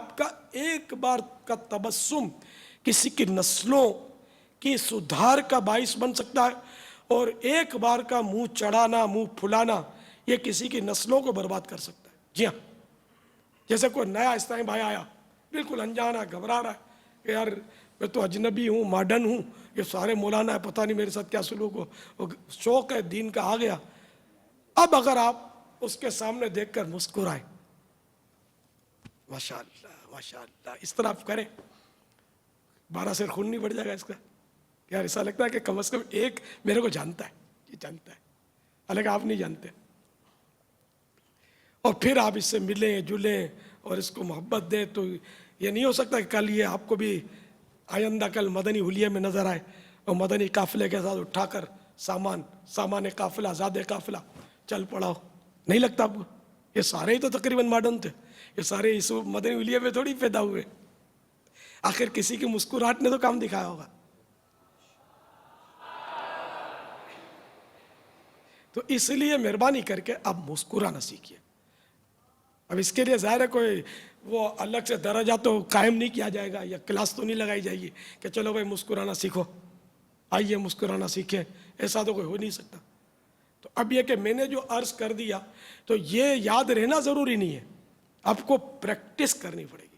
آپ کا ایک بار کا تبسم کسی کی نسلوں کی سدھار کا باعث بن سکتا ہے، اور ایک بار کا منہ چڑھانا، منہ پھلانا، یہ کسی کی نسلوں کو برباد کر سکتا ہے۔ جی ہاں، جیسے کوئی نیا اسلامی بھائی آیا، بالکل انجانا، گھبرا رہا ہے کہ یار میں تو اجنبی ہوں، ماڈرن ہوں، یہ سارے مولانا ہے، پتہ نہیں میرے ساتھ کیا سلوک ہو، شوق ہے دین کا آ گیا۔ اب اگر آپ اس کے سامنے دیکھ کر مسکرائیں، ماشاءاللہ ماشاءاللہ، اس طرح آپ کریں، 12 سے خون نہیں بڑھ جائے گا اس کا؟ یار ایسا لگتا ہے کہ کم از کم ایک میرے کو جانتا ہے، یہ جانتا ہے، حالانکہ آپ نہیں جانتے، اور پھر آپ اس سے ملیں جلیں اور اس کو محبت دیں، تو یہ نہیں ہو سکتا کہ کل یہ آپ کو بھی آئندہ کل مدنی حلیے میں نظر آئے اور مدنی قافلے کے ساتھ اٹھا کر سامان قافلہ، زاد قافلہ چل پڑا ہو۔ نہیں لگتا آپ کو؟ یہ سارے ہی تو تقریباً ماڈرن تھے، یہ سارے اس مدنی حلیے میں تھوڑی پیدا ہوئے، آخر کسی کی مسکراہٹ نے تو کام دکھایا ہوگا۔ تو اس لیے مہربانی کر کے اب مسکرانا سیکھیے۔ اب اس کے لیے ظاہر ہے کوئی وہ الگ سے درجہ تو قائم نہیں کیا جائے گا، یا کلاس تو نہیں لگائی جائے گی کہ چلو بھائی مسکرانا سیکھو، آئیے مسکرانا سیکھیں، ایسا تو کوئی ہو نہیں سکتا۔ تو اب یہ کہ میں نے جو عرض کر دیا تو یہ یاد رہنا ضروری نہیں ہے، آپ کو پریکٹس کرنی پڑے گی،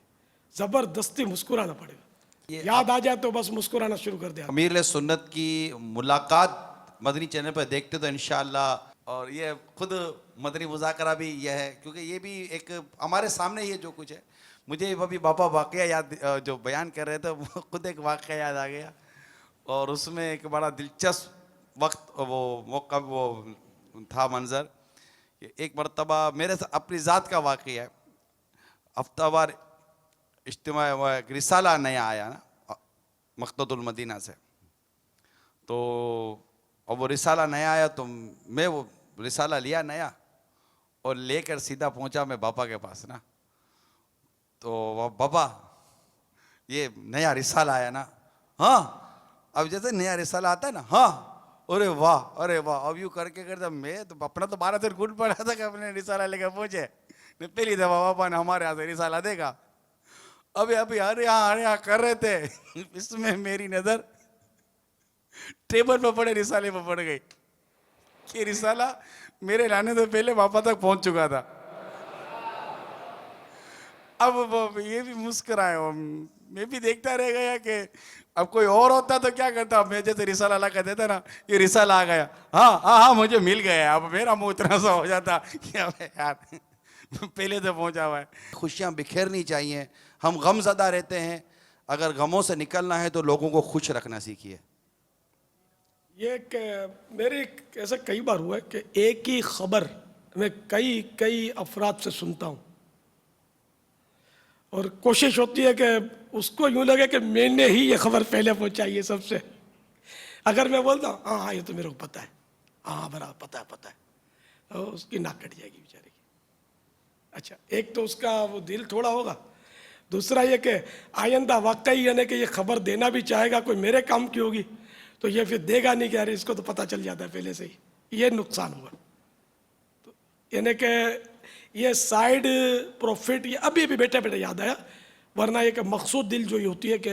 زبردستی مسکرانا پڑے گا، یاد آ جائے تو بس مسکرانا شروع کر دیا۔ امیر سنت کی ملاقات مدنی چینل پر دیکھتے تو انشاءاللہ، اور یہ خود مدنی مذاکرہ بھی یہ ہے، کیونکہ یہ بھی ایک ہمارے سامنے یہ جو کچھ ہے، مجھے ابھی باپا واقعہ یاد جو بیان کر رہے تھے، وہ خود ایک واقعہ یاد آ گیا، اور اس میں ایک بڑا دلچسپ وقت وہ موقع وہ تھا منظر۔ ایک مرتبہ میرے اپنی ذات کا واقعہ ہے، ہفتہ وار اجتماع ایک رسالہ نیا آیا نا مقتدی المدینہ سے، تو اور وہ رسالہ نیا آیا تو میں وہ رسالہ لیا نیا اور لے کر سیدھا پہنچا میں باپا کے پاس نا، تو بابا یہ نیا رسالہ آیا نا؟ ہاں، اب جیسے نیا رسالہ آتا ہے نا، ہاں، ارے واہ ارے واہ، اب یوں کر کے کرتا میں تو اپنا تو 12 دن گھٹ پڑا تھا کہ اپنے رسالہ لے کر پہنچے، پہلی دفعہ بابا نے ہمارے یہاں سے رسالہ دیکھا، ابھی ارے یہاں کر رہے تھے، اس میں میری نظر ٹیبل پہ پڑے رسالے پہ پڑ گئی، یہ رسالہ میرے لانے سے پہلے باپا تک پہنچ چکا تھا۔ اب یہ بھی مسکرائے، میں بھی دیکھتا رہ گیا کہ اب کوئی اور ہوتا تو کیا کرتا، میں جیسے رسالہ لا کر دیتا نا، یہ رسالہ آ گیا، ہاں ہاں ہاں مجھے مل گیا، اب میرا منہ اتنا سا ہو جاتا کہ اب یار پہلے سے پہنچا ہوا ہے۔ خوشیاں بکھیرنی چاہیے، ہم غم زدہ رہتے ہیں، اگر غموں سے نکلنا ہے تو لوگوں کو خوش رکھنا سیکھیے۔ یہ کہ میرے ایسا کئی بار ہوا ہے کہ ایک ہی خبر میں کئی افراد سے سنتا ہوں، اور کوشش ہوتی ہے کہ اس کو یوں لگے کہ میں نے ہی یہ خبر پہلے پہنچائی ہے سب سے۔ اگر میں بولتا ہوں ہاں ہاں یہ تو میرے کو پتہ ہے، ہاں برابر پتہ ہے، اور اس کی ناک کٹ جائے گی بیچارے کی۔ اچھا، ایک تو اس کا وہ دل تھوڑا ہوگا، دوسرا یہ کہ آئندہ واقعی یعنی کہ یہ خبر دینا بھی چاہے گا کوئی میرے کام کی ہوگی تو یہ پھر دے گا نہیں کہ ارے اس کو تو پتہ چل جاتا ہے پہلے سے ہی، یہ نقصان ہوگا۔ تو یعنی کہ یہ سائیڈ پروفٹ یہ ابھی بیٹھے یاد آیا، ورنہ یہ کہ مقصود دل جو یہ ہوتی ہے کہ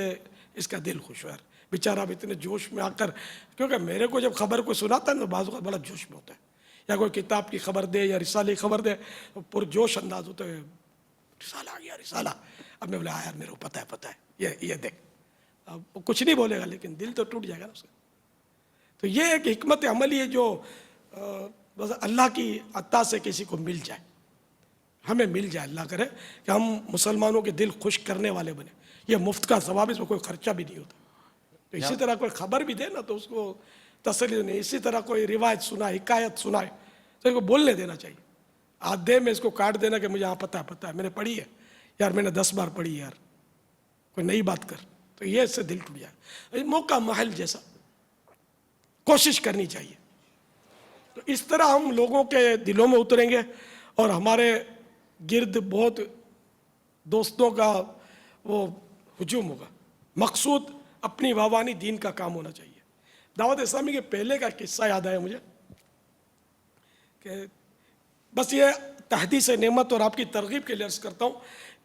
اس کا دل خوش ہو، یار بیچارہ اب اتنے جوش میں آ کر، کیونکہ میرے کو جب خبر کوئی سناتا ہے نا بعض اوقات بڑا جوش میں ہوتا ہے، یا کوئی کتاب کی خبر دے یا رسالے کی خبر دے پرجوش انداز ہوتا ہے، رسالہ آ گیا رسالہ، اب میں بولا یار میرے کو پتہ ہے یہ دیکھ، اب وہ کچھ نہیں بولے گا لیکن دل تو ٹوٹ جائے گا نا اس کا۔ تو یہ ایک حکمت عملی ہے جو بس اللہ کی عطا سے کسی کو مل جائے، ہمیں مل جائے، اللہ کرے کہ ہم مسلمانوں کے دل خوش کرنے والے بنے، یہ مفت کا ثواب، اس میں کوئی خرچہ بھی نہیں ہوتا۔ تو اسی طرح کوئی خبر بھی دے نا تو اس کو تسلی نہیں، اسی طرح کوئی روایت سنائے، حکایت سنائے تو اس کو بولنے دینا چاہیے، آدھے میں اس کو کاٹ دینا کہ مجھے ہاں پتہ ہے میں نے پڑھی ہے یار، میں نے 10 بار پڑھی ہے یار، کوئی نئی بات کر، تو یہ اس سے دل ٹوٹ جائے۔ موقع محل جیسا کوشش کرنی چاہیے، تو اس طرح ہم لوگوں کے دلوں میں اتریں گے، اور ہمارے گرد بہت دوستوں کا وہ ہجوم ہوگا۔ مقصود اپنی واوانی دین کا کام ہونا چاہیے۔ دعوت اسلامی کے پہلے کا قصہ یاد آیا مجھے کہ بس یہ تحدیث نعمت اور آپ کی ترغیب کے لیے عرض کرتا ہوں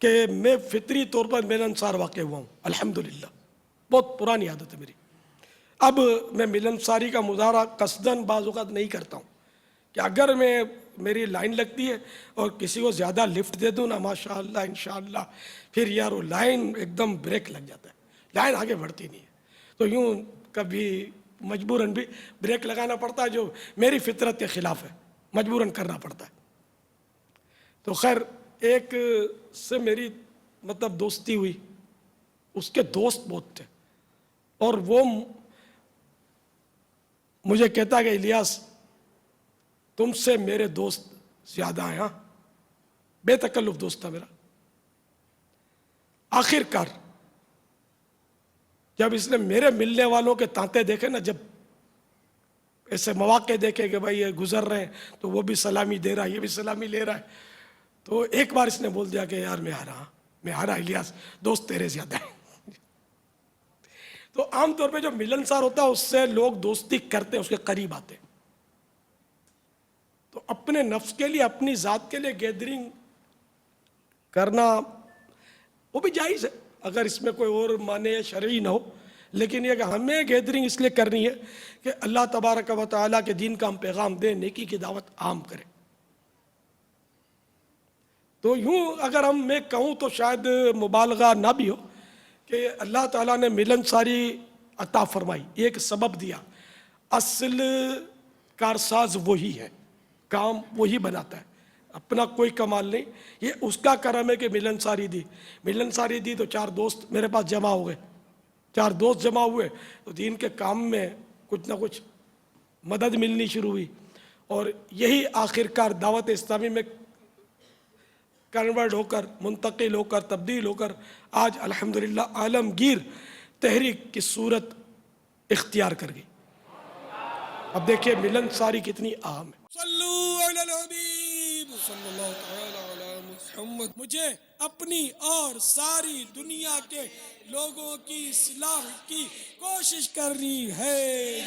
کہ میں فطری طور پر ملنسار واقع ہوا ہوں الحمدللہ. بہت پرانی عادت ہے میری. اب میں ملنساری کا مظاہرہ قصداً بعض اوقات نہیں کرتا ہوں کہ اگر میری لائن لگتی ہے اور کسی کو زیادہ لفٹ دے دوں نا ماشاء اللہ انشاءاللہ پھر یار وہ لائن ایک دم بریک لگ جاتا ہے, لائن آگے بڑھتی نہیں ہے. تو یوں کبھی مجبوراً بھی بریک لگانا پڑتا ہے جو میری فطرت کے خلاف ہے, مجبوراً کرنا پڑتا ہے. تو خیر ایک سے میری مطلب دوستی ہوئی, اس کے دوست بہت تھے اور وہ مجھے کہتا کہ الیاس تم سے میرے دوست زیادہ ہیں. ہاں بے تکلف دوست تھا میرا. آخر کار جب اس نے میرے ملنے والوں کے تانتے دیکھے نا, جب ایسے مواقع دیکھے کہ بھائی یہ گزر رہے ہیں تو وہ بھی سلامی دے رہا ہے, یہ بھی سلامی لے رہا ہے, تو ایک بار اس نے بول دیا کہ یار میں آ رہا الیاس, دوست تیرے زیادہ ہیں. تو عام طور پہ جو ملنسار ہوتا ہے اس سے لوگ دوستی کرتے ہیں, اس کے قریب آتے ہیں. تو اپنے نفس کے لیے اپنی ذات کے لیے گیدرنگ کرنا وہ بھی جائز ہے اگر اس میں کوئی اور معنی شرعی نہ ہو, لیکن یہ کہ ہمیں گیدرنگ اس لیے کرنی ہے کہ اللہ تبارک و تعالیٰ کے دین کا ہم پیغام دیں, نیکی کی دعوت عام کریں. تو یوں اگر میں کہوں تو شاید مبالغہ نہ بھی ہو کہ اللہ تعالیٰ نے ملنساری عطا فرمائی, ایک سبب دیا, اصل کارساز وہی ہے, کام وہی بناتا ہے, اپنا کوئی کمال نہیں. یہ اس کا کرم ہے کہ ملنساری دی تو 4 دوست میرے پاس جمع ہو گئے, 4 دوست جمع ہوئے تو دین کے کام میں کچھ نہ کچھ مدد ملنی شروع ہوئی, اور یہی آخر کار دعوت اسلامی میں کنورٹ ہو کر, منتقل ہو کر, تبدیل ہو کر آج الحمدللہ عالمگیر تحریک کی صورت اختیار کر گئی. اب دیکھیے ملنساری کتنی اہم ہے. صلو علی الحبیب صلی اللہ تعالی علی محمد. مجھے اپنی اور ساری دنیا کے لوگوں کی اصلاح کی کوشش کرنی ہے.